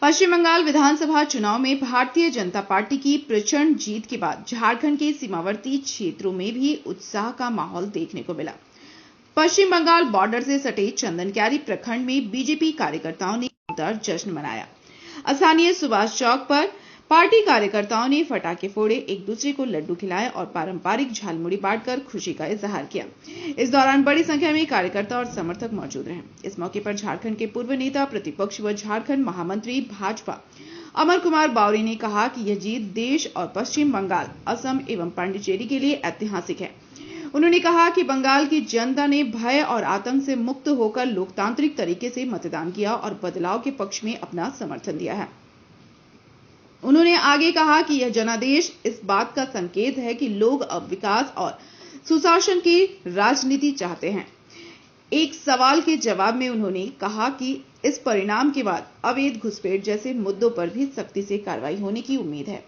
पश्चिम बंगाल विधानसभा चुनाव में भारतीय जनता पार्टी की प्रचंड जीत के बाद झारखंड के सीमावर्ती क्षेत्रों में भी उत्साह का माहौल देखने को मिला। पश्चिम बंगाल बॉर्डर से सटे चंदनक्यारी प्रखंड में बीजेपी कार्यकर्ताओं ने जोरदार जश्न मनाया। स्थानीय सुभाष चौक पर पार्टी कार्यकर्ताओं ने पटाखे फोड़े, एक दूसरे को लड्डू खिलाए और पारंपरिक झालमुड़ी बांटकर खुशी का इजहार किया। इस दौरान बड़ी संख्या में कार्यकर्ता और समर्थक मौजूद रहे। इस मौके पर झारखंड के पूर्व नेता प्रतिपक्ष व झारखंड महामंत्री भाजपा अमर कुमार बावरी ने कहा कि यह जीत देश और पश्चिम बंगाल, असम एवं पांडिचेरी के लिए ऐतिहासिक है। उन्होंने कहा कि बंगाल की जनता ने भय और आतंक से मुक्त होकर लोकतांत्रिक तरीके से मतदान किया और बदलाव के पक्ष में अपना समर्थन दिया है। उन्होंने आगे कहा कि यह जनादेश इस बात का संकेत है कि लोग अब विकास और सुशासन की राजनीति चाहते हैं। एक सवाल के जवाब में उन्होंने कहा कि इस परिणाम के बाद अवैध घुसपैठ जैसे मुद्दों पर भी सख्ती से कार्रवाई होने की उम्मीद है।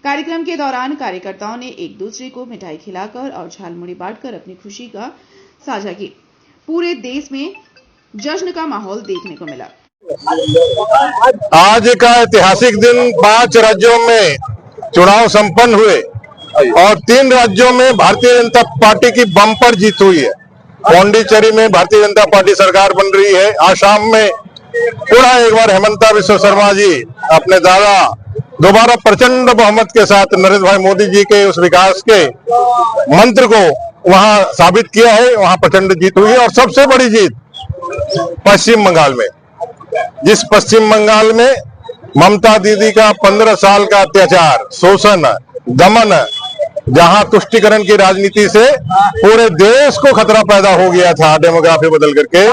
कार्यक्रम के दौरान कार्यकर्ताओं ने एक दूसरे को मिठाई खिलाकर और झालमुड़ी बांटकर अपनी खुशी का साझा की। पूरे देश में जश्न का माहौल देखने को मिला। आज का ऐतिहासिक दिन 5 राज्यों में चुनाव संपन्न हुए और 3 राज्यों में भारतीय जनता पार्टी की बम्पर जीत हुई है। पांडिचेरी में भारतीय जनता पार्टी सरकार बन रही है। आसाम में पुनः एक बार हेमंता बिस्वा शर्मा जी अपने दादा दोबारा प्रचंड बहुमत के साथ नरेंद्र भाई मोदी जी के उस विकास के मंत्र को वहां साबित किया है। वहां प्रचंड जीत हुई है और सबसे बड़ी जीत पश्चिम बंगाल में, जिस पश्चिम बंगाल में ममता दीदी का 15 साल का अत्याचार, शोषण, दमन, जहां तुष्टीकरण की राजनीति से पूरे देश को खतरा पैदा हो गया था डेमोग्राफी बदल करके,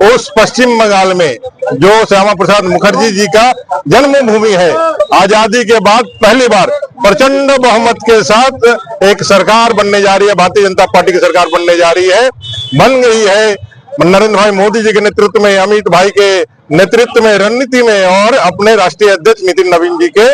उस पश्चिम बंगाल में जो श्यामा प्रसाद मुखर्जी जी का जन्मभूमि है, आजादी के बाद पहली बार प्रचंड बहुमत के साथ एक सरकार बनने जा रही है। भारतीय जनता पार्टी की सरकार बनने जा रही है, बन गई है। नरेंद्र भाई मोदी जी के नेतृत्व में, अमित भाई के नेतृत्व में, रणनीति में और अपने राष्ट्रीय अध्यक्ष नितिन नवीन जी के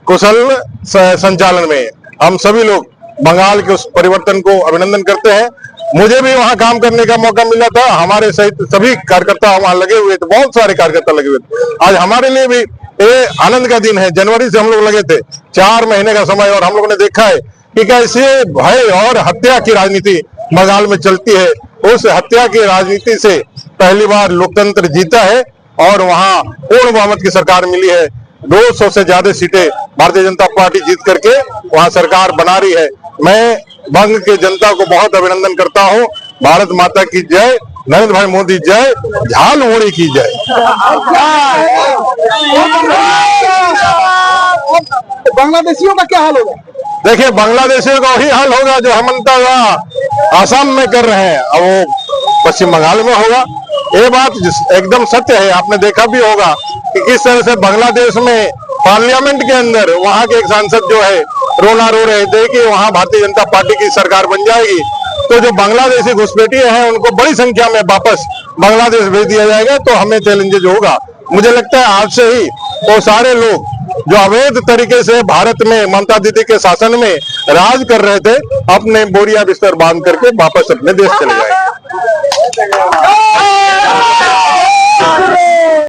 कुशल संचालन में हम सभी लोग बंगाल के उस परिवर्तन को अभिनंदन करते हैं। मुझे भी वहां काम करने का मौका मिला था। हमारे सहित सभी कार्यकर्ता वहां लगे हुए थे, बहुत सारे कार्यकर्ता लगे हुए थे। आज हमारे लिए भी ये आनंद का दिन है। जनवरी से हम लोग लगे थे, 4 महीने का समय, और हम लोगों ने देखा है कि कैसे भय और हत्या की राजनीति बंगाल में चलती है। उस हत्या की राजनीति से पहली बार लोकतंत्र जीता है और वहां पूर्ण बहुमत की सरकार मिली है। 200 से ज्यादा सीटें भारतीय जनता पार्टी जीत करके वहां सरकार बना रही है। मैं बंग की जनता को बहुत अभिनंदन करता हूं। भारत माता की जय, नरेंद्र भाई मोदी जय, झालमुड़ी की जय। बांग्लादेशियों का क्या हाल होगा? देखिए, बांग्लादेशियों का वही हाल होगा जो हेमंता आसाम में कर रहे हैं, अब वो पश्चिम बंगाल में होगा। ये बात एकदम सत्य है। आपने देखा भी होगा कि किस तरह से बांग्लादेश में पार्लियामेंट के अंदर वहां के एक सांसद जो है रोना रो रहे थे कि वहां भारतीय जनता पार्टी की सरकार बन जाएगी तो जो बांग्लादेशी घुसपैठिए हैं उनको बड़ी संख्या में वापस बांग्लादेश भेज दिया जाएगा। तो हमें चैलेंजेज होगा। मुझे लगता है आज से ही वो सारे लोग जो अवैध तरीके से भारत में ममता दीदी के शासन में राज कर रहे थे, अपने बोरिया बिस्तर बांध करके वापस अपने देश चले जाएंगे।